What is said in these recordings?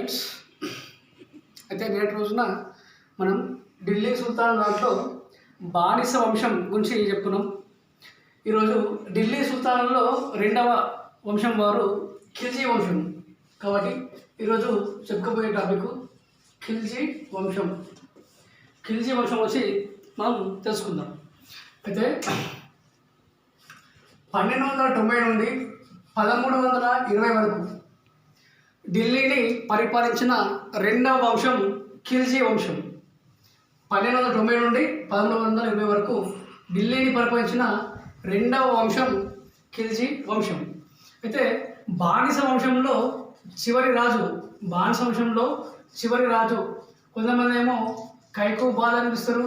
Friends, అయితే నేటి రోజున మనం ఢిల్లీ సుల్తాన్ దాంట్లో బానిస వంశం గురించి చెప్పుకున్నాం. ఈరోజు ఢిల్లీ సుల్తాన్లో రెండవ వంశం వారు ఖిల్జీ వంశం. కాబట్టి ఈరోజు చెప్పుకోబోయే టాపిక్ ఖిల్జీ వంశం. ఖిల్జీ వంశం వచ్చి మనం తెలుసుకుందాం. అయితే 1290 నుండి 1320 వరకు ఢిల్లీని పరిపాలించిన రెండవ వంశం ఖిల్జీ వంశం. 1290 నుండి 1320 వరకు ఢిల్లీని పరిపాలించిన రెండవ వంశం ఖిల్జీ వంశం. అయితే బానిస వంశంలో చివరి రాజు కొంతమంది ఏమో కైకుబాద్ అని పిలుస్తారు,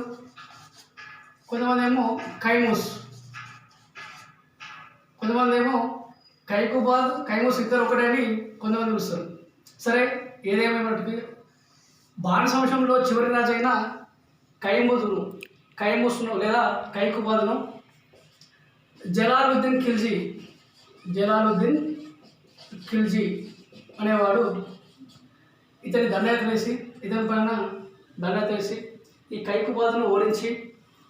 కొంతమంది ఏమో కైమూస్, కొంతమంది ఏమో కైమూస్ ఇద్దరు ఒకటే అని కొంతమంది పిలుస్తారు. సరే, ఏదేమైనప్పటికీ బానిస వంశంలో చివరి రాజు అయిన కైమూస్ను లేదా కైకుబాద్ను జలాలుద్దీన్ ఖిల్జీ అనేవాడు ఇతని పైన దండయాత్ర వేసి ఈ కైకుబాద్ను ఓడించి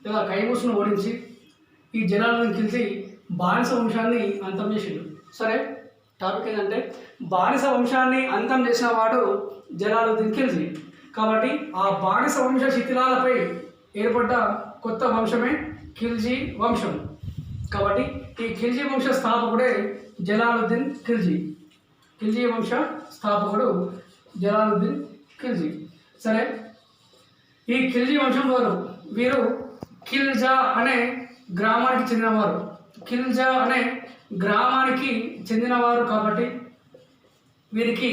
లేదా కైమూస్ను ఓడించి ఈ జలాలుద్దీన్ ఖిల్జీ బానిస వంశాన్ని అంతం చేసిండు. సరే, టాపిక్ ఏంటంటే బానిస వంశాన్ని అంతం చేసిన వాడు జలాలుద్దీన్ ఖిల్జీ. కాబట్టి ఆ బానిస వంశ శిథిలాలపై ఏర్పడ్డ కొత్త వంశమే ఖిల్జీ వంశం. కాబట్టి ఈ ఖిల్జీ వంశ స్థాపకుడే జలాలుద్దీన్ ఖిల్జీ. ఖిల్జీ వంశ స్థాపకుడు జలాలుద్దీన్ ఖిల్జీ. సరే, ఈ ఖిల్జీ వంశం వీరు ఖిల్జా అనే గ్రామానికి చెందినవారు కాబట్టి వీరికి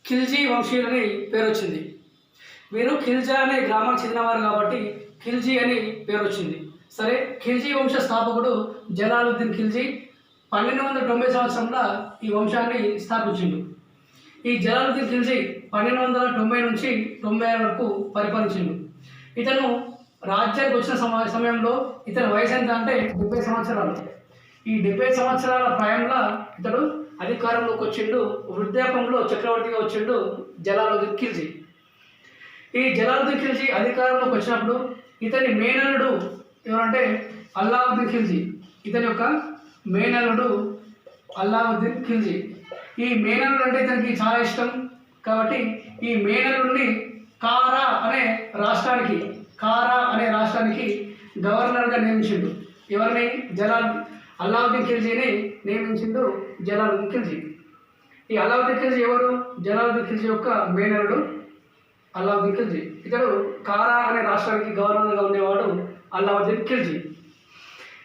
ఖిల్జీ వంశీయులని పేరు వచ్చింది. వీరు ఖిల్జా అనే గ్రామానికి చెందినవారు కాబట్టి ఖిల్జీ అని పేరు వచ్చింది. సరే, ఖిల్జీ వంశ స్థాపకుడు జలాలుద్దీన్ ఖిల్జీ 1290 సంవత్సరంలో ఈ వంశాన్ని స్థాపించిండు. ఈ జలాలుద్దీన్ ఖిల్జీ 1290 నుంచి 96 వరకు పరిపాలించిండు. ఇతను రాజ్యానికి వచ్చిన సమయంలో ఇతని వయసు ఎంత అంటే 70 సంవత్సరాలు. ఈ 70 సంవత్సరాల ప్రాయంలో ఇతడు అధికారంలోకి వచ్చిండు. వృద్ధాపంలో చక్రవర్తిగా వచ్చిండు జలాలుద్దీన్ ఖిల్జీ. ఈ జలాలుద్దీన్ ఖిల్జీ అధికారంలోకి వచ్చినప్పుడు ఇతని మేనల్లుడు ఎవరంటే అల్లావుద్దీన్ ఖిల్జీ. ఇతని యొక్క మేనల్లుడు అల్లావుద్దీన్ ఖిల్జీ. ఈ మేనల్లుడు అంటే ఇతనికి చాలా ఇష్టం కాబట్టి ఈ మేనల్లుడిని కారా అనే రాష్ట్రానికి గవర్నర్గా నియమించిండు. ఎవరిని? అల్లావుద్దీన్ ఖిల్జీని నియమించిండు జలాలుద్దీన్ ఖిల్జీ. ఈ అల్లావుద్దీన్ ఖిల్జీ ఎవరు? జలాలుద్దీన్ ఖిల్జీ యొక్క మేనల్లుడు అల్లావుద్దీన్ ఖిల్జీ. ఇతడు కారా అనే రాష్ట్రానికి గవర్నర్గా ఉండేవాడు అల్లావుద్దీన్ ఖిల్జీ.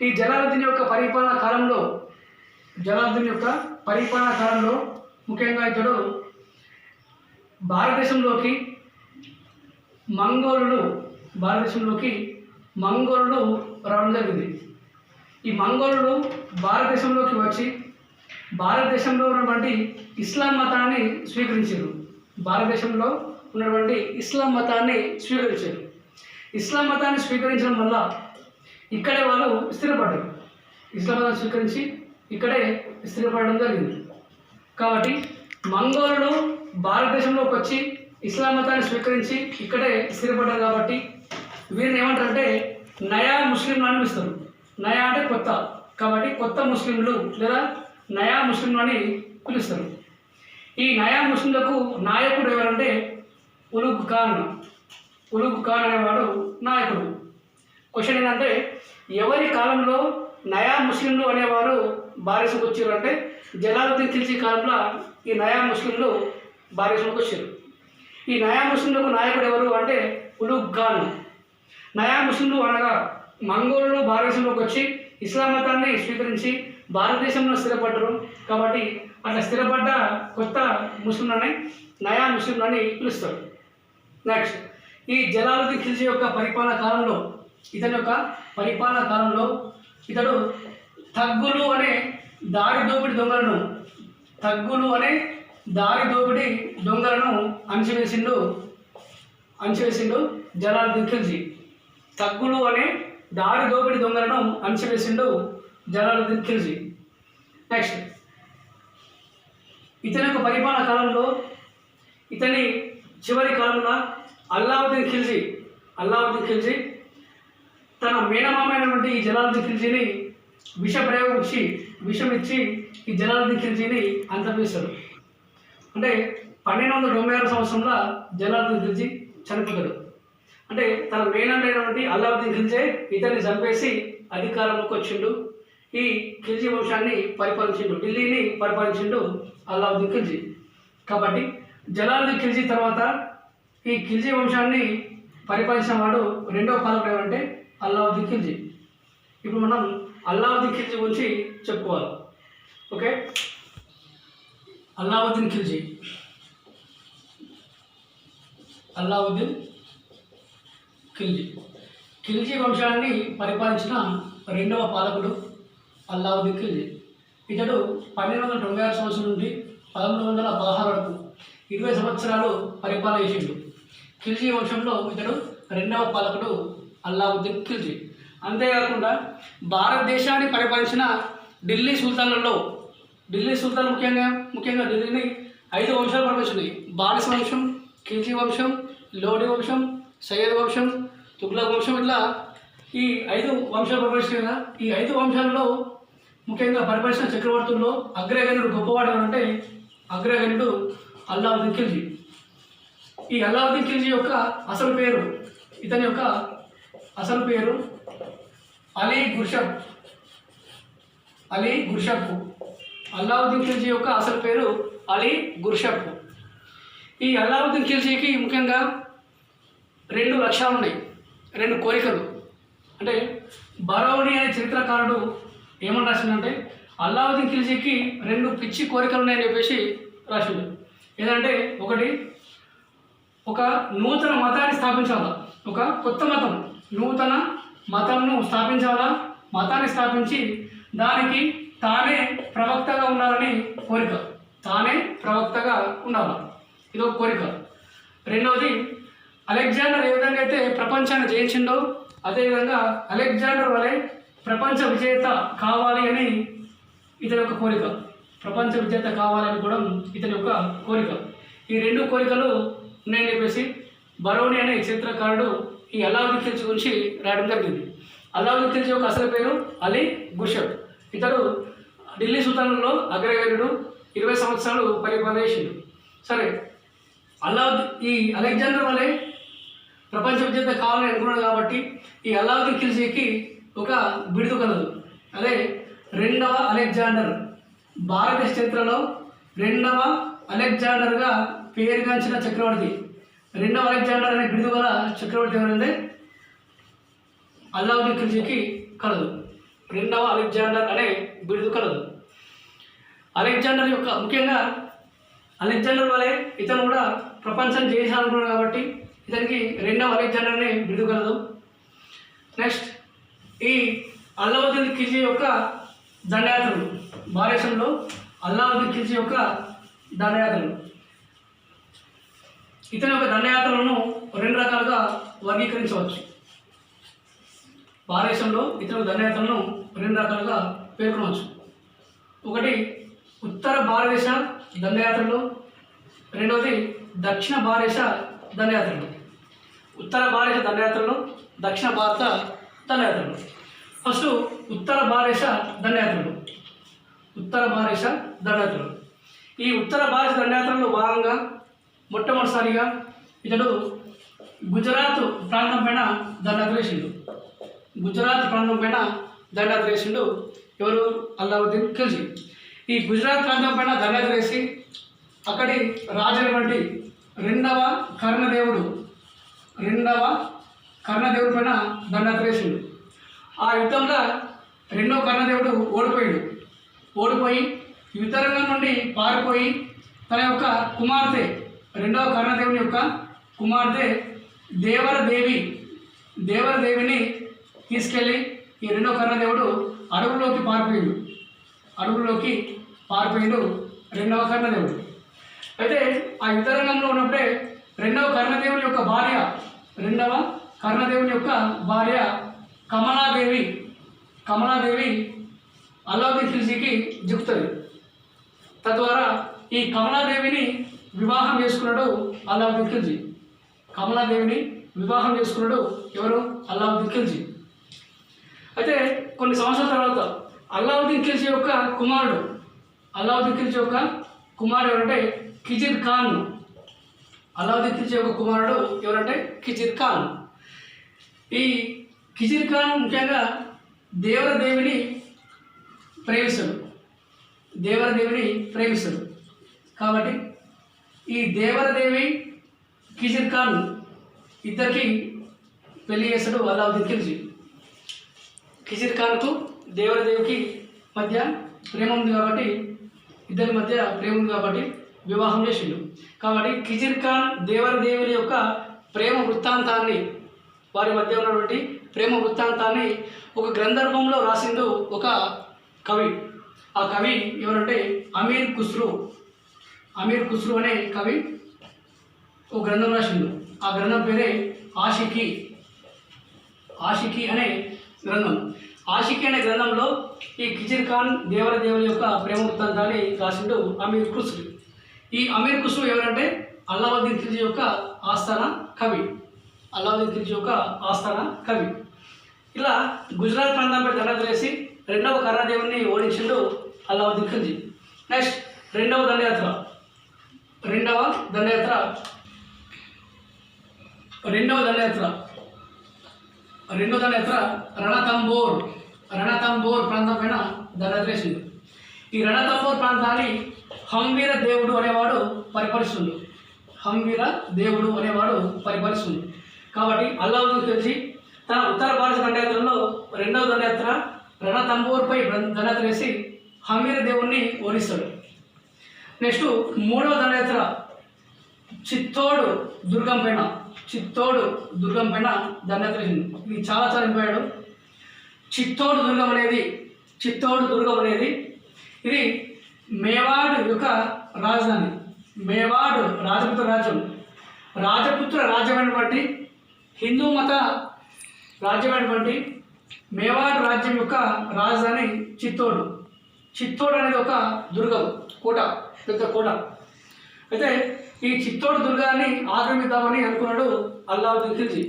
ఈ జలాలుద్దీన్ యొక్క పరిపాలనా కాలంలో ముఖ్యంగా ఇతడు భారతదేశంలోకి మంగోలులు రావడం జరిగింది. ఈ మంగోలులు భారతదేశంలోకి వచ్చి భారతదేశంలో ఉన్నటువంటి ఇస్లాం మతాన్ని స్వీకరించారు. ఇస్లాం మతాన్ని స్వీకరించడం వల్ల ఇక్కడే వాళ్ళు స్థిరపడ్డారు. ఇస్లాం మతాన్ని స్వీకరించి ఇక్కడే స్థిరపడడం జరిగింది. కాబట్టి మంగోలులు భారతదేశంలోకి వచ్చి ఇస్లాం మతాన్ని స్వీకరించి ఇక్కడే స్థిరపడ్డారు. కాబట్టి వీరిని ఏమంటారంటే నయా ముస్లింలు అని పిలుస్తారు. నయా అంటే కొత్త, కాబట్టి కొత్త ముస్లింలు లేదా నయా ముస్లింలు అని పిలుస్తారు. ఈ నయా ముస్లింలకు నాయకుడు ఎవరంటే ఉలుగ్ ఖాన్ అనేవాడు నాయకుడు. క్వశ్చన్ ఏంటంటే ఎవరి కాలంలో నయా ముస్లింలు అనేవారు బానిసకు వచ్చారు అంటే జలాలుద్దీన్ ఖిల్జీ కాలంలో ఈ నయా ముస్లింలు బానిసలకు వచ్చారు. ఈ నయా ముస్లింలకు నాయకుడు ఎవరు అంటే ఉలుగ్ ఖాన్. నయా ముస్లింలు అనగా మంగోలులు భారతదేశంలోకి వచ్చి ఇస్లాం మతాన్ని స్వీకరించి భారతదేశంలో స్థిరపడ్డారు. కాబట్టి అట్లా స్థిరపడ్డ కొత్త ముస్లింలని నయా ముస్లింలని పిలుస్తారు. నెక్స్ట్, ఈ జలాలుద్దీన్ ఖిల్జీ యొక్క పరిపాలన కాలంలో ఇతడు థగ్గులు అనే దారి దోపిడీ దొంగలను అణచివేసిండు జలాలుద్దీన్ ఖిల్జీ. థగ్గులు అనే దారి దోపిడీ దొంగలను అణచివేసిండు జలాలుద్దీన్ ఖిల్జీ. నెక్స్ట్, ఇతని యొక్క పరిపాలన కాలంలో ఇతని చివరి కాలంలో అల్లావుద్దీన్ ఖిల్జీ తన మేనమామైనటువంటి ఈ జలాలుద్దీన్ ఖిల్జీని విషం ఇచ్చి ఈ జలాలుద్దీన్ ఖిల్జీని అంతమేశారు. అంటే 1296 సంవత్సరంలో జలాలుద్దీన్ ఖిల్జీ చనిపోతాడు. అంటే తన మేనమైనటువంటి అల్లావుద్దీన్ ఖిల్జీ ఇతన్ని చంపేసి అధికారంలోకి వచ్చిండు. ఈ ఖిల్జీ వంశాన్ని పరిపాలించిండు, ఢిల్లీని పరిపాలించిండు అల్లావుద్దీన్ ఖిల్జీ. కాబట్టి జలాలుద్దీన్ ఖిల్జీ తర్వాత ఈ ఖిల్జీ వంశాన్ని పరిపాలించిన వాడు రెండవ పాలకుడు ఏమంటే అల్లావుద్దీన్ ఖిల్జీ. ఇప్పుడు మనం అల్లావుద్దీన్ ఖిల్జీ గురించి చెప్పుకోవాలి. ఓకే, అల్లావుద్దీన్ ఖిల్జీ వంశాన్ని పరిపాలించిన రెండవ పాలకుడు అల్లావుద్దీన్ ఖిల్జీ. ఇతడు 1296 సంవత్సరం నుండి 1316 వరకు 20 సంవత్సరాలు పరిపాలన చేసిండు. ఖిల్జీ వంశంలో ఇతడు రెండవ పాలకుడు అల్లావుద్దీన్ ఖిల్జీ. అంతేకాకుండా భారతదేశాన్ని పరిపాలించిన ఢిల్లీ సుల్తాన్లు ముఖ్యంగా ఢిల్లీని 5 వంశాలు పరిపాలించినాయి. బానిస వంశం, ఖిల్జీ వంశం, లోడి వంశం, సయ్యద్ వంశం, తుగ్లక్ వంశం, ఇట్లా ఈ 5 వంశాలు పరిపాలించినాయి కదా. ఈ 5 వంశాలలో ముఖ్యంగా పరిపాలించిన చక్రవర్తుల్లో అగ్రగణ్యుడు గొప్పవాడు అంటే అగ్రగణ్యుడు అల్లావుద్దీన్ ఖిల్జీ. ఈ అల్లావుద్దీన్ ఖిల్జీ యొక్క ఇతని యొక్క అసలు పేరు అలీ గుర్షప్. అల్లావుద్దీన్ ఖిల్జీ యొక్క అసలు పేరు అలీ గుర్షప్. ఈ అల్లావుద్దీన్ ఖిల్జీకి ముఖ్యంగా 2 లక్ష్యాలు ఉన్నాయి, 2 కోరికలు. అంటే బరౌని అనే చరిత్రకారుడు ఏమని రాసిందంటే అల్లావుద్దీన్ ఖిల్జీకి 2 పిచ్చి కోరికలు ఉన్నాయని చెప్పేసి రాసిండు. ఏదంటే ఒకటి, ఒక నూతన మతాన్ని స్థాపించాలా, ఒక కొత్త నూతన మతంను స్థాపించాలా, మతాన్ని స్థాపించి దానికి తానే ప్రవక్తగా ఉండాలని కోరిక, ఇది ఒక కోరిక. రెండవది, అలెగ్జాండర్ ఏ విధంగా అయితే ప్రపంచాన్ని జయించిండో అదేవిధంగా అలెగ్జాండర్ వలె ప్రపంచ విజేత కావాలి అని ఇతని యొక్క కోరిక. ప్రపంచ విజేత కావాలని కూడా ఇతని యొక్క కోరిక. ఈ 2 కోరికలు ఉన్నాయని చెప్పేసి బరౌని అనే చరిత్రకారుడు ఈ అల్లావుద్దీన్ ఖిల్జీ గురించి రాయడం జరిగింది. అల్లావుద్దీన్ ఖిల్జీ యొక్క అసలు పేరు అలీ గుర్షప్. ఇతడు ఢిల్లీ సుల్తానులలో అగ్రగణ్యుడు, 20 సంవత్సరాలు పరిపాలన చేసిండు. సరే, ఈ అలెగ్జాండర్ వలె ప్రపంచ విజేత కావాలని అనుకున్నాడు కాబట్టి ఈ అల్లావుద్దీన్ ఖిల్జీకి ఒక బిడుదు కలదు. అదే 2వ అలెగ్జాండర్. భారతదేశ చరిత్రలో 2వ అలెగ్జాండర్గా పేరుగాంచిన చక్రవర్తి, 2వ అలెగ్జాండర్ అనే బిడుదు గల చక్రవర్తి ఎవరంటే అల్లావుద్దీన్ ఖిల్జీకి కలదు. 2వ అలెగ్జాండర్ అనే బిడుదు కలదు. ముఖ్యంగా అలెగ్జాండర్ వలె ఇతను కూడా ప్రపంచాన్ని జయించాలనుకున్నాడు కాబట్టి ఇతనికి 2వ అలెగ్జాండర్ అనే బిడుదు కలదు. నెక్స్ట్, ఈ అల్లావుద్దీన్ ఖిల్జీ యొక్క దండయాత్రలు, భారతదేశంలో అల్లావుద్దీన్ ఖిల్జీ యొక్క దండయాత్రలు. ఇతని యొక్క దండయాత్రలను 2 రకాలుగా వర్గీకరించవచ్చు. భారతదేశంలో ఇతని దండయాత్రలను 2 రకాలుగా పేర్కొనవచ్చు. ఒకటి ఉత్తర భారతదేశ దండయాత్రలు, రెండవది దక్షిణ భారతదేశ దండయాత్రలు. ఉత్తర భారతదేశ దండయాత్రలు, దక్షిణ భారత దండయాత్రలు. ఫస్ట్ ఉత్తర భారతదేశ దండయాత్రలు. ఈ ఉత్తర భారత దండయాత్రలో భాగంగా మొట్టమొదటిసారిగా ఇతడు గుజరాత్ ప్రాంతం పైన దండయాత్ర వేసిండు. ఎవరు? అల్లావుద్దీన్ ఖిల్జీ. ఈ గుజరాత్ ప్రాంతం పైన దండయాత్ర వేసి అక్కడి రాజైనటువంటి 2వ కర్ణదేవుడు పైన దండయాత్ర వేసిండు. ఆ యుద్ధంలో 2వ కర్ణదేవుడు ఓడిపోయి యుద్ధరంగం నుండి పారిపోయి తన యొక్క కుమార్తె, 2వ కర్ణదేవుని యొక్క కుమార్తె దేవరదేవిని తీసుకెళ్ళి ఈ 2వ కర్ణదేవుడు అడవుల్లోకి పారిపోయిండు 2వ కర్ణదేవుడు. అయితే ఆ యుద్ధరంగంలో ఉన్నప్పుడే 2వ కర్ణదేవుని యొక్క భార్య కమలాదేవి అల్లావుద్దీన్ ఖిల్జీకి జిక్కుతుంది. తద్వారా ఈ కమలాదేవిని వివాహం చేసుకున్నాడు అల్లావుద్దీన్ ఖిల్జీ. కమలాదేవిని వివాహం చేసుకున్నాడు ఎవరు? అల్లావుద్దీన్ ఖిల్జీ. అయితే కొన్ని సంవత్సరాల తర్వాత అల్లావుద్దీన్ ఖిల్జీ యొక్క కుమారుడు ఎవరంటే ఖిజిర్ ఖాన్. అల్లావుద్దీన్ ఖిల్జీ యొక్క కుమారుడు ఎవరంటే ఖిజిర్ ఖాన్. ఈ ఖిజిర్ ఖాన్ ముఖ్యంగా దేవరదేవిని ప్రేమిస్తాడు. కాబట్టి ఈ దేవరదేవి ఖిజిర్ ఖాన్ ఇద్దరికి పెళ్లి చేస్తాడు అల్లావుద్దీన్ ఖిల్జీ. ఖిజిర్ ఖాన్కు దేవరదేవికి మధ్య ప్రేమ ఉంది కాబట్టి ఇద్దరి మధ్య ప్రేమ ఉంది కాబట్టి వివాహం చేసిండు. కాబట్టి ఖిజిర్ ఖాన్ దేవరదేవుల యొక్క ప్రేమ వృత్తాంతాన్ని, వారి మధ్య ఉన్నటువంటి ప్రేమ వృత్తాంతాన్ని ఒక గ్రంథ రూపంలో రాసిండు ఒక కవి. ఆ కవి ఎవరంటే అమీర్ ఖుస్రూ అనే కవి ఒక గ్రంథం రాసిండు. ఆ గ్రంథం పేరే ఆషికి అనే గ్రంథం. ఆషికి అనే గ్రంథంలో ఈ ఖిజిర్ ఖాన్ దేవరదేవుల యొక్క ప్రేమ వృత్తాంతాన్ని రాసిండు అమీర్ ఖుస్రూ. ఈ అమీర్ ఖుస్రూ ఎవరంటే అల్లావుద్దీన్ ఖిల్జీ యొక్క ఆస్థాన కవి. ఇలా గుజరాత్ ప్రాంతంపై దండయాత్ర చేసి రెండవ కర్ణదేవుని ఓడించిండు అల్లావుద్దీన్ ఖిల్జీ. నెక్స్ట్ రెండవ దండయాత్ర రణతంబోర్ ప్రాంతం పైన దండయాత్ర చేసిండు. ఈ రణతంబోర్ ప్రాంతాన్ని హంవీర దేవుడు అనేవాడు పరిపాలిస్తుంది. కాబట్టి అల్లావుద్దీన్ ఖిల్జీ తన ఉత్తర భారత దండయాత్రలో రెండవ దండయాత్ర రణతంబోర్పై దండయాత్ర వేసి హంవీర దేవుణ్ణి ఓడిస్తాడు. నెక్స్ట్ మూడవ దండయాత్ర చిత్తోడు దుర్గం పైన దండయాత్ర వేసింది. ఇది చాలా ఇంపార్టెంట్. చిత్తోడు దుర్గం అనేది ఇది మేవాడ్ యొక్క రాజధాని. రాజపుత్ర రాజ్యమైనటువంటి హిందూ మత రాజ్యమైనటువంటి మేవాడ్ రాజ్యం యొక్క రాజధాని చిత్తోడు అనేది ఒక దుర్గం, పెద్ద కోట. అయితే ఈ చిత్తోడు దుర్గాన్ని ఆక్రమిద్దామని అనుకున్నాడు అల్లావుద్దీన్ ఖిల్జీ.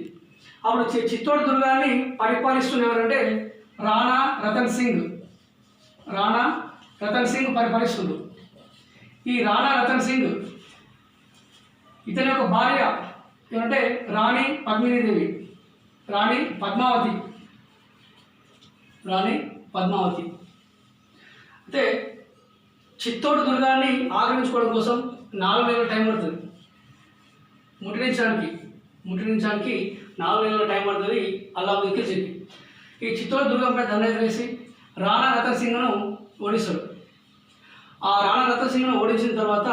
అప్పుడు చిత్తోడు దుర్గాన్ని పరిపాలిస్తున్న ఎవరంటే రాణా రతన్ సింగ్ పరిపాలిస్తుండు. ఈ రాణా రతన్ సింగ్ ఇతని యొక్క భార్య ఏమంటే రాణి పద్మావతి. అయితే చిత్తోడు దుర్గాన్ని ఆక్రమించుకోవడం కోసం 4 నెలల టైం పడుతుంది. ముట్టడించడానికి 4 నెలల టైం పడుతుంది అల్లావుద్దీన్ ఖిల్జీకి. ఈ చిత్తోడు దుర్గంపై దండయాత్ర వేసి రాణా రతన్ సింగ్ను ఓడిస్తాడు. ఆ రాణా రతన్ సింగ్ను ఓడించిన తర్వాత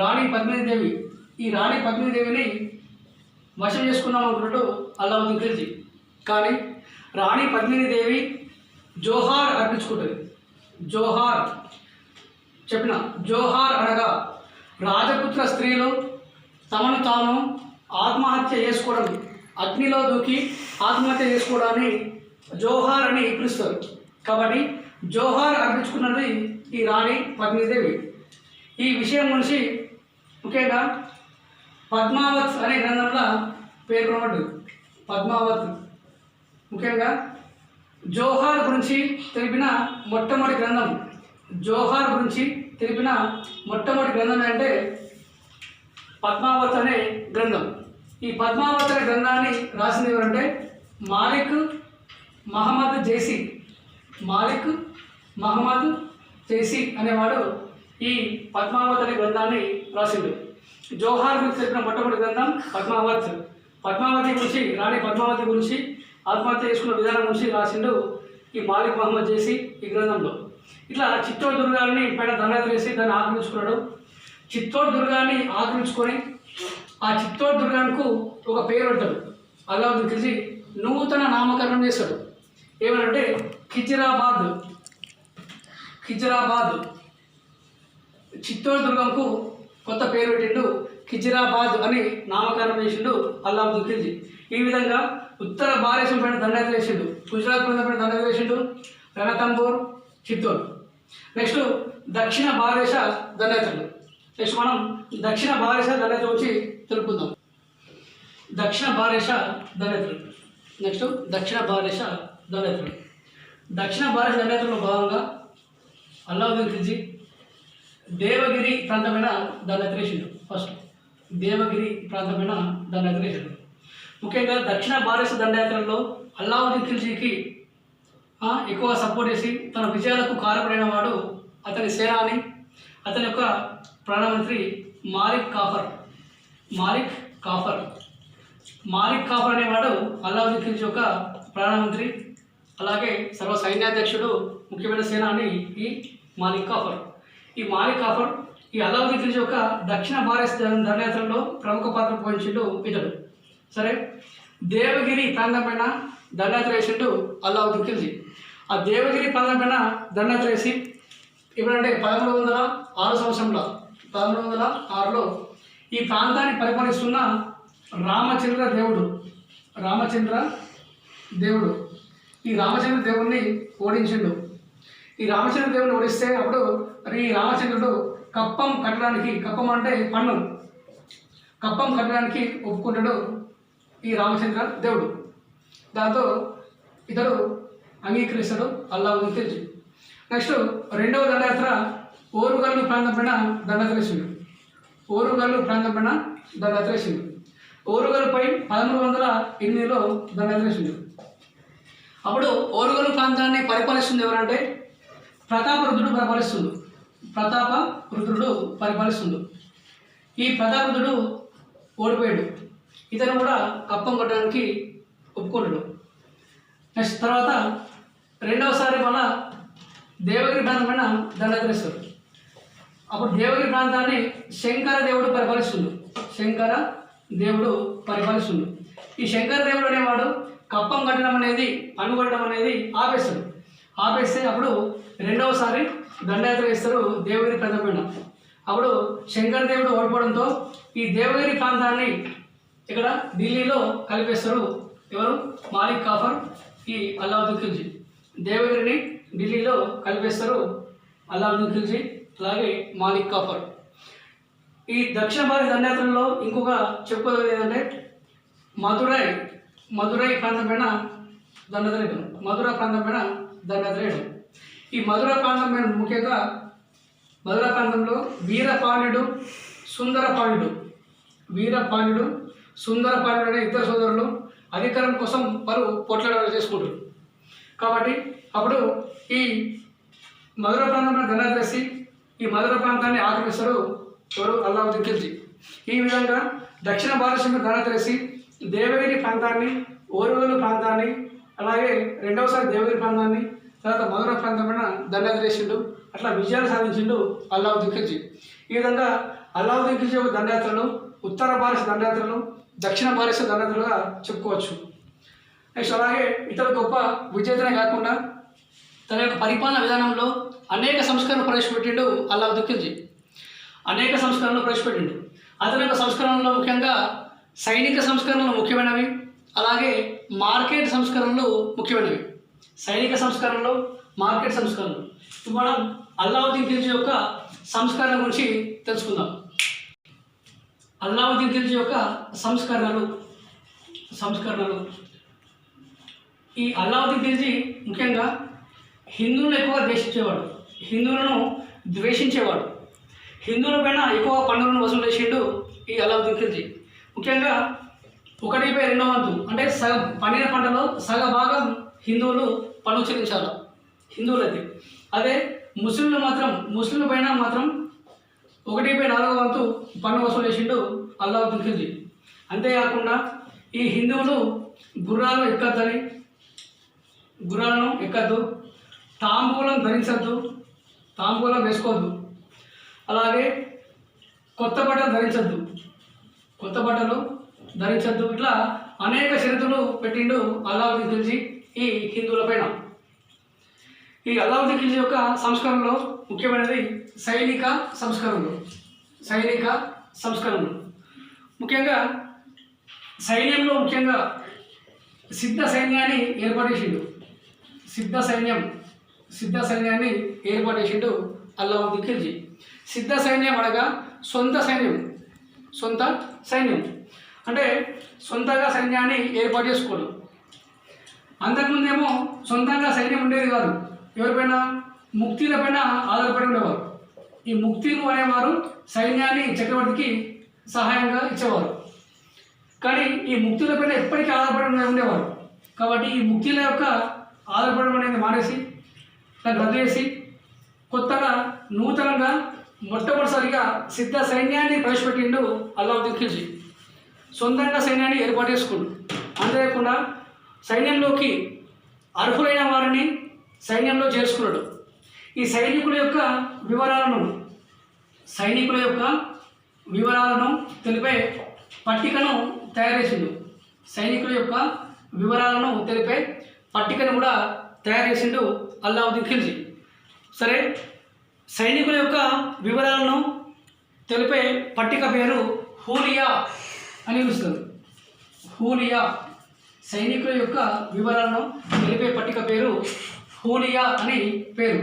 రాణి పద్మినీదేవిని వశం చేసుకున్నాం అనుకున్నట్టు అల్లావుద్దీన్ ఖిల్జీ. కానీ రాణి పద్మినీదేవి జోహార్ అర్పించుకుంటుంది. జోహార్ అనగా రాజపుత్ర స్త్రీలు తమను తాను ఆత్మహత్య చేసుకోవడం, అగ్నిలో దూకి ఆత్మహత్య చేసుకోవడాన్ని జోహార్ అని పిలుస్తారు. కాబట్టి జోహార్ అర్పించుకున్నది ఈ రాణి పద్మినీదేవి. ఈ విషయం గురించి ముఖ్యంగా పద్మావత్ అనే గ్రంథంలో పేర్కొనబడ్డది. ముఖ్యంగా జోహార్ గురించి తెలిపిన మొట్టమొదటి గ్రంథం అంటే పద్మావత్ అనే గ్రంథం. ఈ పద్మావత్ అనే గ్రంథాన్ని రాసింది ఎవరంటే మాలిక్ మహమ్మద్ జైసి అనేవాడు ఈ పద్మావత్ అనే గ్రంథాన్ని రాసిండు. జోహార్ గురించి తెలిపిన మొట్టమొదటి గ్రంథం పద్మావతి గురించి, రాణి పద్మావతి గురించి ఆత్మహత్య చేసుకున్న విధానం గురించి రాసిండు ఈ మాలిక్ మహమ్మద్ జైసి ఈ గ్రంథంలో. ఇట్లా చిత్తోడు దుర్గాన్ని పైన దండయాత్ర వేసి దాన్ని ఆక్రమించుకున్నాడు. చిత్తోడు దుర్గాన్ని ఆక్రమించుకొని ఆ చిత్తోడు దుర్గానికి ఒక పేరు పెడతాడు అల్లావుద్దీన్ ఖిల్జీ. నూతన నామకరణం చేస్తాడు. ఏమనంటే ఖిజిరాబాద్. చిత్తోడు దుర్గంకు కొత్త పేరు పెట్టిండు, ఖిజిరాబాద్ అని నామకరణం చేసిండు అల్లావుద్దీన్ ఖిల్జీ. ఈ విధంగా ఉత్తర భారతదేశం పైన దండయాత్ర చేసిండు, గుజరాత్ పైన దండయాత్ర చేసిండు, రణతంబోర్, చిత్తోడు. నెక్స్ట్ దక్షిణ భారతదేశ దండయాత్రలు. నెక్స్ట్ మనం దక్షిణ భారత దండయాత్ర వచ్చి తెలుపుకుందాం. దక్షిణ భారత దండయాత్రలు. నెక్స్ట్ దక్షిణ భారత దండయాత్రలు. దక్షిణ భారత దండయాత్రలో భాగంగా అల్లావుద్దీన్ ఖిల్జీ దేవగిరి ప్రాంతమైన దండయాత్ర వేసిండు. ఫస్ట్ దేవగిరి ప్రాంతమైన దండయాత్ర వేసిండు. ముఖ్యంగా దక్షిణ భారత దండయాత్రలో అల్లావుద్దీన్ ఖిల్జీకి ఎక్కువ సపోర్ట్ చేసి తన విజయాలకు కారణమైన వాడు అతని సేనాని, అతని యొక్క ప్రధానమంత్రి మాలిక్ కాఫర్. మాలిక్ కాఫర్ అనేవాడు అల్లావుద్దీన్ ఖిల్జీ యొక్క ప్రధానమంత్రి, అలాగే సర్వ సైన్యాధ్యక్షుడు, ముఖ్యమైన సేనాని ఈ మాలిక్ కాఫర్. ఈ అల్లావుద్దీన్ ఖిల్జీ యొక్క దక్షిణ భారత దండయాత్రలో ప్రముఖ పాత్ర పోషించిండు ఇతడు. సరే, దేవగిరి ప్రాంతం పైన దండయాత్ర వేసిండు అల్లావుద్దీన్ ఖిల్జీ. ఆ దేవగిరి ప్రాంతం పైన దండయాత్ర వేసి ఇప్పుడంటే 1106 సంవత్సరంలో 1106లో ఈ ప్రాంతాన్ని పరిపాలిస్తున్న రామచంద్ర దేవుడు ఈ రామచంద్ర దేవుడిని ఓడించిండు. ఈ రామచంద్ర దేవుడిని ఓడిస్తే అప్పుడు ఈ రామచంద్రుడు కప్పం అంటే పన్ను, కప్పం కట్టడానికి ఒప్పుకుంటాడు ఈ రామచంద్ర దేవుడు. దాంతో ఇతడు అంగీకరిస్తాడు అల్లావుద్దీన్ ఖిల్జీ. నెక్స్ట్ రెండవ దండయాత్ర ఓరుగల్లు ప్రాంతం పైన దండయాత్ర వేసిండు. ఓరుగల్లుపై 1308లో దండయాత్ర వేసిండు. అప్పుడు ఓరుగల్లు ప్రాంతాన్ని పరిపాలిస్తుంది ఎవరంటే ప్రతాపరుద్రుడు పరిపాలిస్తుండు. ఈ ప్రతాపరుద్రుడు ఓడిపోయాడు. ఇతను కూడా కప్పం కట్టడానికి ఒప్పుకుంటాడు. నెక్స్ట్ తర్వాత రెండవసారి మళ్ళా దేవగిరి ప్రాంతం పైన దండయాత్ర వేస్తాడు. అప్పుడు దేవగిరి ప్రాంతాన్ని శంకర దేవుడు పరిపాలిస్తుండు. ఈ శంకర దేవుడు అనేవాడు కప్పం కట్టడం అనేది, పన్ను కట్టడం అనేది ఆపేస్తే అప్పుడు రెండవసారి దండయాత్ర వేస్తారు దేవగిరి ప్రాంతం పైన. అప్పుడు శంకర దేవుడు ఓడిపోవడంతో ఈ దేవగిరి ప్రాంతాన్ని ఇక్కడ ఢిల్లీలో కలిపేస్తారు ఎవరు? మాలిక్ కాఫర్, ఈ అల్లావుద్దీన్ ఖిల్జీ. దేవగిరిని ఢిల్లీలో కలిపేస్తారు అల్లావుద్దీన్ ఖిల్జీ, అలాగే మాలిక్ కాఫర్. ఈ దక్షిణ భారత దండయాత్రలో ఇంకొక చెప్పుకోదగ్గది ఏంటంటే మధురై ప్రాంతం పైన దండయాత్ర వేయడం. ఈ మధుర ప్రాంతం పైన ముఖ్యంగా మధుర ప్రాంతంలో వీరపాండ్యుడు సుందరపాండ్యుడు అనే ఇద్దరు సోదరులు అధికారం కోసం వారు పోట్లాడాలు చేసుకుంటారు. కాబట్టి అప్పుడు ఈ మధుర ప్రాంతంలో దండయాత్ర వేసి ఈ మధుర ప్రాంతాన్ని ఆక్రమిస్తారు ఎవరు? అల్లావుద్దీన్ ఖిల్జీ. ఈ విధంగా దక్షిణ భారతదేశంలో దండయాత్ర వేసి దేవగిరి ప్రాంతాన్ని, ఓరుగల్లు ప్రాంతాన్ని, అలాగే రెండవసారి దేవగిరి ప్రాంతాన్ని, తర్వాత మధుర ప్రాంతం పైన దండయాత్ర వేసిండు. అట్లా విజయాలు సాధించిండు అల్లావుద్దీన్ ఖిల్జీ. ఈ విధంగా అల్లావుద్దీన్ ఖిల్జీ యొక్క దండయాత్రలు ఉత్తర భారత దండయాత్రలు, దక్షిణ భారత దండయాత్రలుగా చెప్పుకోవచ్చు. నెక్స్ట్ అలాగే ఇతర గొప్ప విజేతనే కాకుండా తన యొక్క పరిపాలన విధానంలో అనేక సంస్కరణలు ప్రవేశపెట్టిండు అల్లావుద్దీన్ ఖిల్జీ. అతని యొక్క సంస్కరణలో ముఖ్యంగా సైనిక సంస్కరణలు ముఖ్యమైనవి, అలాగే మార్కెట్ సంస్కరణలు ముఖ్యమైనవి. సైనిక సంస్కరణలు, మార్కెట్ సంస్కరణలు. ఇప్పుడు మనం అల్లావుద్దీన్ ఖిల్జీ యొక్క సంస్కరణ గురించి తెలుసుకుందాం. అల్లావుద్దీన్ ఖిల్జీ యొక్క సంస్కరణలు. ఈ అల్లావుద్దీన్ ఖిల్జీ ముఖ్యంగా హిందువులను ఎక్కువ ద్వేషించేవాడు, హిందువులను ద్వేషించేవాడు. హిందువుల పైన ఎక్కువ పన్నులను వసూలు చేసిండు ఈ అల్లావుద్దీన్ ఖిల్జీ. ముఖ్యంగా 1/2 అంటే సగం పండిన పంటలో సగభాగం హిందువులు పన్ను చెల్లించాలి హిందువులది. అదే ముస్లింల పైన మాత్రం 1/4 పన్ను వసూలు చేసిండు అల్లావుద్దీన్ ఖిల్జీ. అంతేకాకుండా ఈ హిందువులు గుర్రాలను ఎక్కద్దు, తాంబూలం వేసుకోవద్దు, అలాగే కొత్త బట్టలు ధరించద్దు. ఇట్లా అనేక షరతులు పెట్టిండు అల్లావుద్దీన్ ఖిల్జీ ఈ హిందువుల పైన. ఈ అల్లావుద్దీన్ ఖిల్జీ యొక్క సంస్కరణలో ముఖ్యమైనది సైనిక సంస్కరణలు. ముఖ్యంగా సైన్యంలో సిద్ధ సైన్యాన్ని ఏర్పాటు చేసిండు అల్లావుద్దీన్ ఖిల్జీ. సిద్ధ సైన్యం అనగా సొంత సైన్యం, సొంత సైన్యం అంటే సొంతంగా సైన్యాన్ని ఏర్పాటు చేసుకోవడం. అంతకుముందేమో సొంతంగా సైన్యం ఉండేది కాదు, ఎవరిపైన ముక్తిలపైన ఆధారపడి ఉండేవారు. ఈ ముక్తిలు అనేవారు సైన్యాన్ని చక్రవర్తికి సహాయంగా ఇచ్చేవారు. కానీ ఈ ముక్తులపైన ఎప్పటికీ ఆధారపడి ఉండేవారు. కాబట్టి ఈ ముక్తుల యొక్క ఆధారపడడం అనేది మానేసి దాన్ని రద్దు చేసి కొత్తగా నూతనంగా మొట్టమొదటిసారిగా సిద్ధ సైన్యాన్ని ప్రవేశపెట్టిండు అల్లావుద్దీన్ ఖిల్జీ. సొంతంగా సైన్యాన్ని ఏర్పాటు చేసుకుండు. అంతేకాకుండా సైన్యంలోకి అర్హులైన వారిని సైన్యంలో చేర్చుకున్నాడు. ఈ సైనికుల యొక్క వివరాలను తెలిపే పట్టికను తయారు చేసిండు. సైనికుల యొక్క వివరాలను తెలిపే పట్టికను కూడా తయారు చేసిండు అల్లావుద్దీన్ ఖిల్జీ. సరే, సైనికుల యొక్క వివరాలను తెలిపే పట్టిక పేరు హూలియా అని పిలుస్తారు. హూలియా, సైనికుల యొక్క వివరాలను తెలిపే పట్టిక పేరు హూలియా అని పేరు.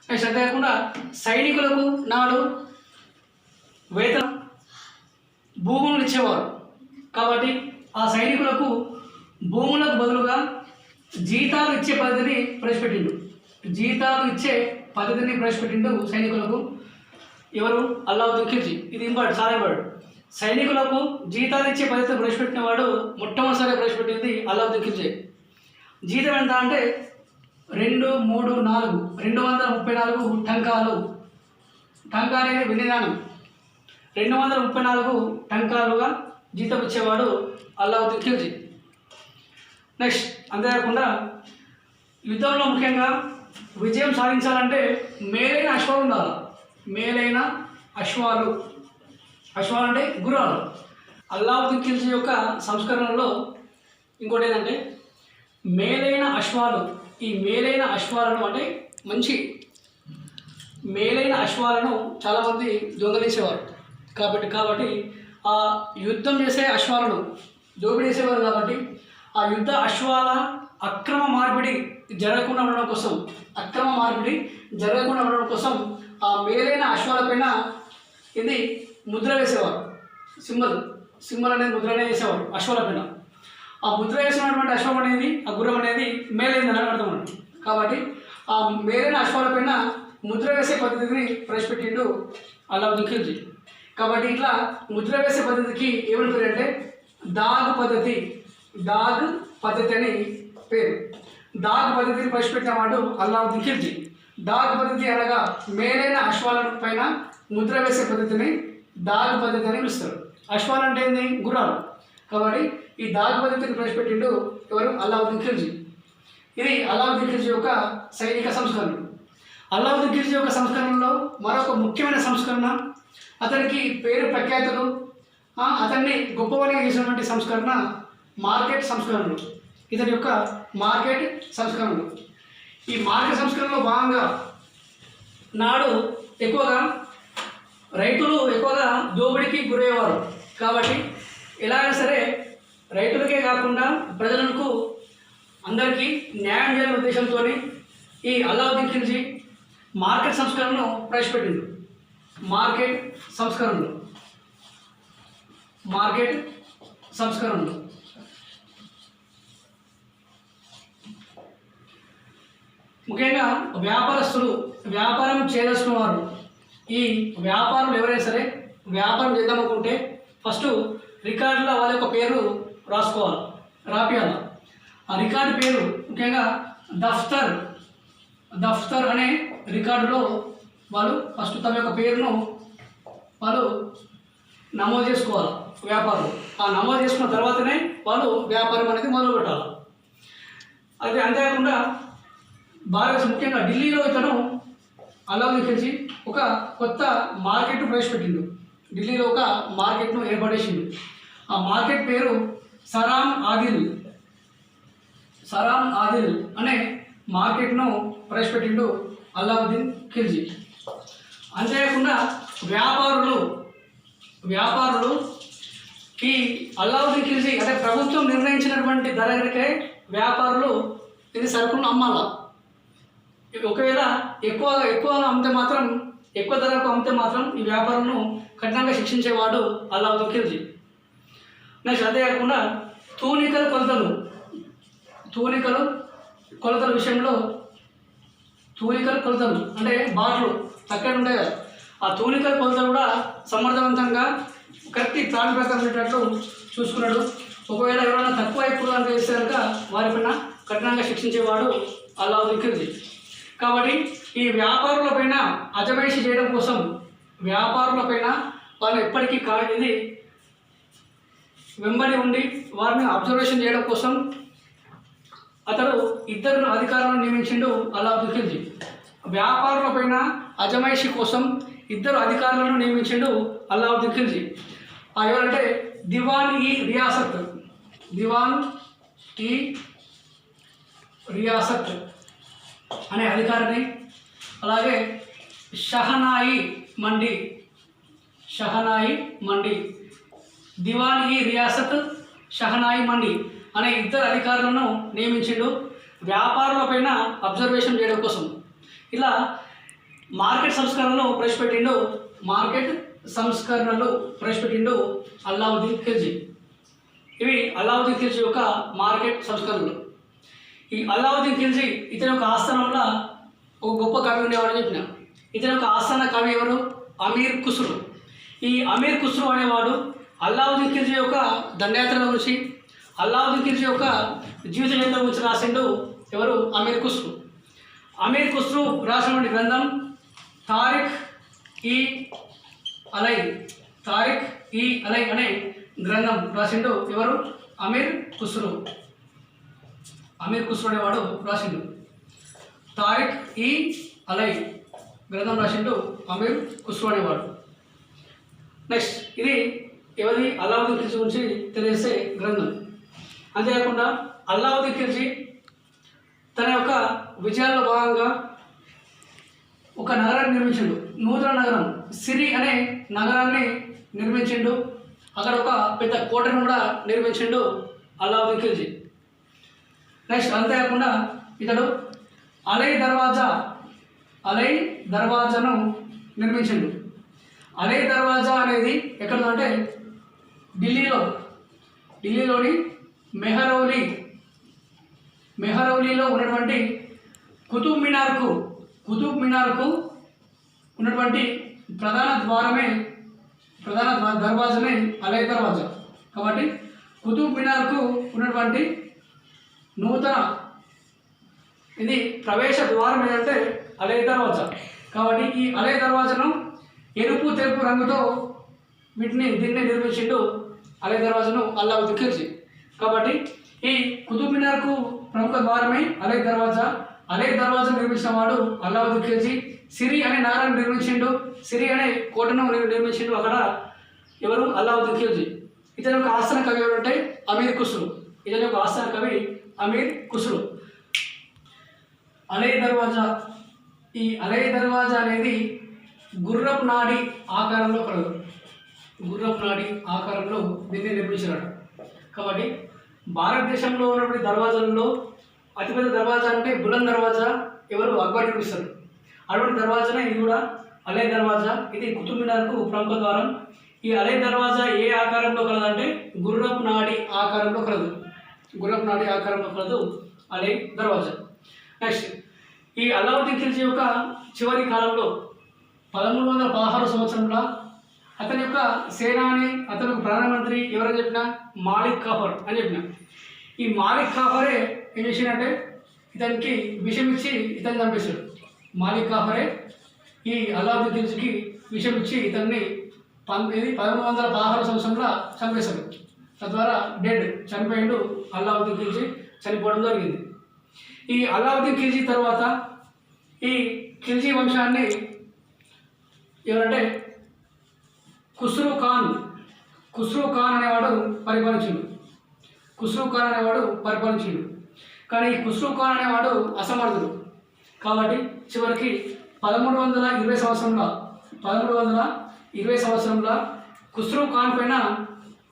అంతేకాకుండా సైనికులకు నాడు వేతనం భూములను ఇచ్చేవారు. కాబట్టి ఆ సైనికులకు భూములకు బదులుగా జీతాలు ఇచ్చే పద్ధతిని ప్రవేశపెట్టిండు. సైనికులకు. ఎవరు? అల్లావుద్దీన్ ఖిల్జీ. ఇది ఇంపార్టెంట్, చాలా ఇంపార్టెంట్. సైనికులకు జీతాలు ఇచ్చే పద్ధతిని ప్రవేశపెట్టిన వాడు మొట్టమొదటిసారిగా ప్రవేశపెట్టింది అల్లావుద్దీన్ ఖిల్జీ. జీతం ఎంత అంటే 234 టంకాలు. టంకా అనేది వినిదానం. 234 టంకాలుగా జీతం ఇచ్చేవాడు అల్లావుద్దీన్ ఖిల్జీ. నెక్స్ట్, అంతేకాకుండా యుద్ధంలో ముఖ్యంగా విజయం సాధించాలంటే మేలైన అశ్వాలు ఉండాలి. మేలైన అశ్వాలు అంటే గుర్రాలు. అల్లావుద్దీన్ ఖిల్జీ యొక్క సంస్కరణలో ఇంకోటి ఏంటంటే మేలైన అశ్వాలు. ఈ మేలైన అశ్వాలను అంటే మంచి మేలైన అశ్వాలను చాలామంది దొంగలించేవారు. కాబట్టి ఆ యుద్ధం చేసే అశ్వాలను దోపిడీ చేసేవారు. కాబట్టి ఆ యుద్ధ అశ్వాల అక్రమ మార్పిడి జరగకుండా ఉండడం కోసం ఆ మేలైన అశ్వాలపైన ఇది ముద్ర వేసేవారు. సింబల్ అనేది ముద్రనే వేసేవారు అశ్వాలపైన. ఆ ముద్ర వేసినటువంటి అశ్వం అనేది, ఆ గుర్రం అనేది మేలైందని అర్థం ఉంటుంది. కాబట్టి ఆ మేలైన అశ్వాలపైన ముద్ర వేసే పద్ధతిని ప్రవేశపెట్టిండు అల్లావుద్దీన్ ఖిల్జీ. కాబట్టి ఇట్లా ముద్ర వేసే పద్ధతికి ఏమని పేరు అంటే దాగ్ పద్ధతి అని పేరు. దాగ్ పద్ధతిని ప్రవేశపెట్టిన వాడు అల్లావుద్దీన్ ఖిల్జీ. దాగ్ పద్ధతి అనగా మేలైన అశ్వాల పైన ముద్ర వేసే పద్ధతిని దాగ్ పద్ధతి అని పిలుస్తారు. అశ్వాలు అంటే ఏంది? గుర్రాలు. కాబట్టి ఈ దాగ్ పద్ధతిని ప్రవేశపెట్టిండు ఎవరు? అల్లావుద్దీన్ ఖిల్జీ. ఇది అల్లావుద్దీన్ ఖిల్జీ యొక్క సైనిక సంస్కరణ. అల్లావుద్దీన్ ఖిల్జీ యొక్క సంస్కరణలో మరొక ముఖ్యమైన సంస్కరణ, అతనికి పేరు ప్రఖ్యాతులు, అతన్ని గొప్పవాడిగా చేసినటువంటి సంస్కరణ మార్కెట్ సంస్కరణలు. ఇతని యొక్క మార్కెట్ సంస్కరణలు. ఈ మార్కెట్ సంస్కరణలో భాగంగా నాడు రైతులు ఎక్కువగా దోపిడీకి గురయ్యేవారు. కాబట్టి ఎలాగైనా సరే రైతులకే కాకుండా ప్రజలకు అందరికీ న్యాయం చేయాలనే ఉద్దేశంతో ఈ అల్లావుద్దీన్ ఖిల్జీ మార్కెట్ సంస్కరణను ప్రవేశపెట్టిండు. మార్కెట్ సంస్కరణలు ముఖ్యంగా వ్యాపారస్తులు, వ్యాపారం చేయదలుచుకున్న వారు, ఈ వ్యాపారులు ఎవరైనా సరే వ్యాపారం చేద్దామనుకుంటే ఫస్ట్ రికార్డులో వాళ్ళ యొక్క పేరు రాపియాలి. ఆ రికార్డు పేరు ముఖ్యంగా దఫ్తర్ అనే రికార్డులో వాళ్ళు ఫస్ట్ తమ యొక్క పేరును వాళ్ళు నమోదు చేసుకోవాలి వ్యాపారం. ఆ నమోదు చేసుకున్న తర్వాతనే వాళ్ళు వ్యాపారం అనేది మొదలు పెట్టాలి. అది అంతేకాకుండా భారతదేశం ముఖ్యంగా ఢిల్లీలో ఇతను అల్లావుద్దీన్ ఖిల్జీ ఒక కొత్త మార్కెట్ను ప్రవేశపెట్టిండు. ఢిల్లీలో ఒక మార్కెట్ను ఏర్పడేసిండు. ఆ మార్కెట్ పేరు సరామ్ ఆదిల్ అనే మార్కెట్ను ప్రవేశపెట్టిండు అల్లావుద్దీన్ ఖిల్జీ. అంతేకాకుండా వ్యాపారులు ఈ అల్లావుద్దీన్ ఖిల్జీ అంటే ప్రభుత్వం నిర్ణయించినటువంటి ధరకే వ్యాపారులు ఇది సరుకులను అమ్మాల. ఒకవేళ ఎక్కువగా అమ్మితే మాత్రం ఎక్కువ ధరకు అమ్మితే మాత్రం ఈ వ్యాపారంను కఠినంగా శిక్షించేవాడు అలావుద్దీన్ ఖిల్జీ. నెక్స్ట్ అదే కాకుండా తూనికల కొలతల విషయంలో తూనికల కొలతలు అంటే బాట్లు చక్కగా ఉంటాయి కదా, ఆ తూనికల కొలతలు కూడా సమర్థవంతంగా కరెక్ట్ ప్లాన్ ప్రకారం ఉండేటట్లు చూసుకున్నాడు. ఒకవేళ ఎవరైనా తక్కువ ఎక్కువ అని చేస్తే కనుక వారిపైన కఠినంగా శిక్షించేవాడు అలావుద్దీన్ ఖిల్జీ. కాబట్టి ఈ వ్యాపారులపైన అజమాయిషీ చేయడం కోసం వ్యాపారులపైన వాళ్ళు ఎప్పటికీ ఇది వెంబడి ఉండి వారిని అబ్జర్వేషన్ చేయడం కోసం అతడు ఇద్దరు అధికారులను నియమించిండు అలావుద్దీన్ ఖిల్జీ. వ్యాపారులపైన అజమాయిషీ కోసం ఇద్దరు అధికారులను నియమించిండు అలావుద్దీన్ ఖిల్జీ. ఎవరంటే దివాన్ ఈ రియాసత్ అనే అధికారిని, అలాగే షహనాయి మండి దివాన్ ఈ రియాసత్ షహనాయి మండి అనే ఇద్దరు అధికారులను నియమించిండు వ్యాపారులపైన అబ్జర్వేషన్ చేయడం కోసం. ఇలా మార్కెట్ సంస్కరణలు ప్రవేశపెట్టిండు అలావుద్దీన్ ఖిల్జీ. ఇవి అలావుద్దీన్ ఖిల్జీ యొక్క మార్కెట్ సంస్కరణలు. ఈ అలావుద్దీన్ ఖిల్జీ ఇతని యొక్క ఆస్థానంలో ఒక గొప్ప కవి ఉండేవాడని చెప్పిన. ఇతని యొక్క ఆస్థాన కవి ఎవరు? అమీర్ ఖుస్రో. ఈ అమీర్ ఖుస్రో అనేవాడు అలావుద్దీన్ ఖిల్జీ యొక్క దండయాత్రల గురించి, అలావుద్దీన్ ఖిల్జీ యొక్క జీవిత చరిత్ర గురించి రాసిండు ఎవరు? అమీర్ ఖుస్రో. అమీర్ ఖుస్రో రాసినటువంటి గ్రంథం తారిఖ్ ఈ అలై అనే గ్రంథం రాసిండు ఎవరు? అమీర్ ఖుస్రో అనేవాడు రాసిండు. తారిఖ్ ఈ అలై గ్రంథం రాసిండు అమీర్ ఖుస్రో అనేవాడు. నెక్స్ట్ ఇది ఎవరి? అలావుద్దీన్ ఖిల్జీ గురించి తెలియజేసే గ్రంథం. అంతేకాకుండా అలావుద్దీన్ ఖిల్జీ తన యొక్క విజయాల్లో భాగంగా ఒక నగరాన్ని నిర్మించిండు, నూతన నగరం సిరి అనే నగరాన్ని నిర్మించిండు. అక్కడ ఒక పెద్ద కోటను కూడా నిర్మించిండు అలావుద్దీన్ ఖిల్జీ. నెక్స్ట్ అంతేకాకుండా ఇతడు అలై దర్వాజాను నిర్మించిండు. అలై దర్వాజా అనేది ఎక్కడ అంటే ఢిల్లీలోని మెహరౌలీలో ఉన్నటువంటి కుతుబ్ మినార్కు ఉన్నటువంటి ప్రధాన దర్వాజనే అలై దర్వాజా. కాబట్టి కుతుబ్ మినార్కు ఉన్నటువంటి నూతన ఇది ప్రవేశ ద్వారం ఏంటంటే అలై దర్వాజా. కాబట్టి ఈ అలై దర్వాజాను ఎరుపు తెలుపు రంగుతో దీన్ని నిర్మించిండు అలై దర్వాజాను అలావుద్దీన్ ఖిల్జీ. కాబట్టి ఈ కుతుబ్ మినార్కు ప్రముఖ ద్వారమే అలై దర్వాజా. అలై దర్వాజా నిర్మించిన వాడు అలావుద్దీన్ ఖిల్జీ. సిరి అనే నగరాన్ని నిర్మించిండు, సిరి అనే కోటను నిర్మించిండు. అక్కడ ఎవరు? అలావుద్దీన్ ఖిల్జీ. ఇతని యొక్క ఆస్థాన కవి ఎవరంటే అమీర్ ఖుస్రో. అలై దర్వాజా. ఈ అలై దర్వాజా అనేది గుర్రపు నాడి ఆకారంలో కలదు. దీన్ని నిర్మించినాడు. కాబట్టి భారతదేశంలో ఉన్నటువంటి దర్వాజాలలో అతిపెద్ద దర్వాజా అంటే బులంద్ దర్వాజా ఎవరు? అక్బర్ నిర్మిస్తారు. అటువంటి దర్వాజానే ఇది కూడా అలై దర్వాజా. ఇది కుతుబ్ మినార్కు ప్రముఖ ద్వారం. ఈ అలై దర్వాజా ఏ ఆకారంలో కలదంటే గుర్రపు నాడి ఆకారంలో కలదు అలై దర్వాజా. నెక్స్ట్ ఈ అలావుద్దీన్ ఖిల్జీ యొక్క చివరి కాలంలో 1316 సంవత్సరంలో అతని యొక్క సేనాని, అతనికి ప్రధానమంత్రి ఎవరని చెప్పిన? మాలిక్ కాఫర్ అని చెప్పిన. ఈ మాలిక్ కాఫరే ఏం చేసిందంటే ఇతనికి విషం ఇచ్చి ఇతన్ని చంపేశాడు. మాలిక్ కాఫరే ఈ అలావుద్దీన్ ఖిల్జీకి విషం ఇచ్చి ఇతన్ని 1316 సంవత్సరంలో చంపేశాడు. తద్వారా చనిపోయిండు అలావుద్దీన్ ఖిల్జీ, చనిపోవడం జరిగింది. ఈ అలావుద్దీన్ ఖిల్జీ తర్వాత ఈ ఖిల్జీ వంశాన్ని ఎవరంటే ఖుస్రో ఖాన్ అనేవాడు పరిపాలించిండు. కానీ ఈ ఖుస్రో ఖాన్ అనేవాడు అసమర్థుడు. కాబట్టి చివరికి 1320 సంవత్సరంలో ఖుస్రో ఖాన్ పైన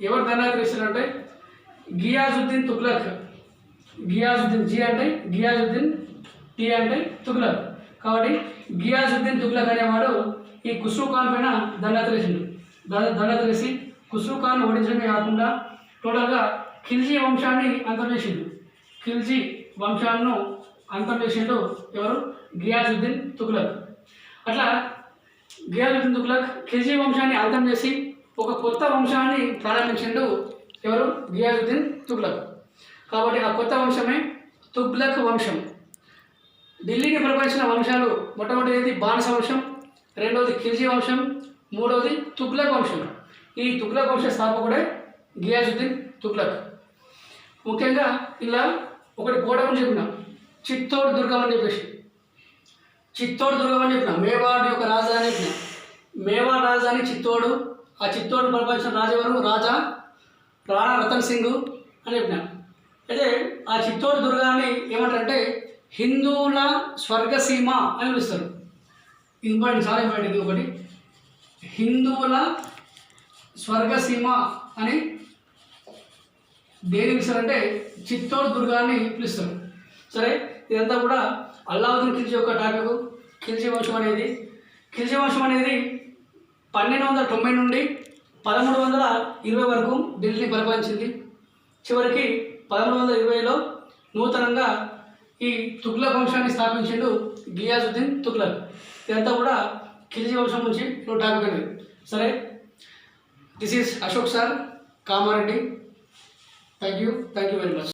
ఎవరు దండయాత్ర ఇస్తారంటే గియాజుద్దీన్ తుగ్లక్. జి అంటే గియాజుద్దీన్, టీ అంటే తుగ్లక్. కాబట్టి గియాజుద్దీన్ తుగ్లక్ అనేవాడు ఈ ఖుస్రూ ఖాన్ పైన దండయాత్ర వేసిండు. దండయాత్ర వేసి ఖుస్రూ ఖాన్ ఓడించడమే కాకుండా టోటల్గా ఖిల్జీ వంశాన్ని అంతం చేసిండు. ఖిల్జీ వంశాన్ని అంతం చేసిండు ఎవరు? గియాజుద్దీన్ తుగ్లక్. అట్లా గియాజుద్దీన్ తుగ్లక్ ఖిల్జీ వంశాన్ని అంతం చేసి ఒక కొత్త వంశాన్ని ప్రారంభించిండు ఎవరు? గియాజుద్దీన్ తుగ్లక్. కాబట్టి ఆ కొత్త వంశమే తుగ్లక్ వంశం. ఢిల్లీని పరిపాలించిన వంశాలు మొట్టమొదటిది బానిస వంశం, రెండవది ఖిల్జీ వంశం, మూడవది తుగ్లక్ వంశం. ఈ తుగ్లక్ వంశ స్థాపకుడే గియాజుద్దీన్ తుగ్లక్. ముఖ్యంగా ఇలా ఒకటి కోట గురించి చెప్పిన, చిత్తోడ్ దుర్గం అని చెప్పేసి. చిత్తోడ్ దుర్గం అని చెప్పిన, మేవాడ్ యొక్క రాజధాని చెప్పిన. మేవాడ్ రాజధాని చిత్తోడు. ఆ చిత్తోడు పరిపాలించిన రాజు ఎవరు? రాజా రాణా రతన్ సింగ్ అని చెప్పిన. అయితే ఆ చిత్తోడ్ దుర్గాన్ని ఏమంటారంటే హిందువుల స్వర్గసీమ అని పిలుస్తారు. ఇంపార్టెంట్, చాలా ఇంపార్టెంట్. ఇది ఒకటి, హిందువుల స్వర్గసీమ అని దేని పిలుస్తారంటే చిత్తోడ్ దుర్గాన్ని పిలుస్తారు. సరే, ఇదంతా కూడా అల్లావుద్దీన్ ఖిల్జీ యొక్క టాపిక్. ఖిల్జీ వంశం అనేది 1290 నుండి 1320 వరకు ఢిల్లీని పరిపాలించింది. చివరికి 1320లో నూతనంగా ఈ తుగ్లక్ వంశాన్ని స్థాపించిండు గియాజుద్దీన్ తుగ్లక్. ఇదంతా కూడా ఖిల్జీ వంశం నుంచి టాపిక్ అనేది. సరే, this is Ashok sir, Kamareddy. Thank you very much.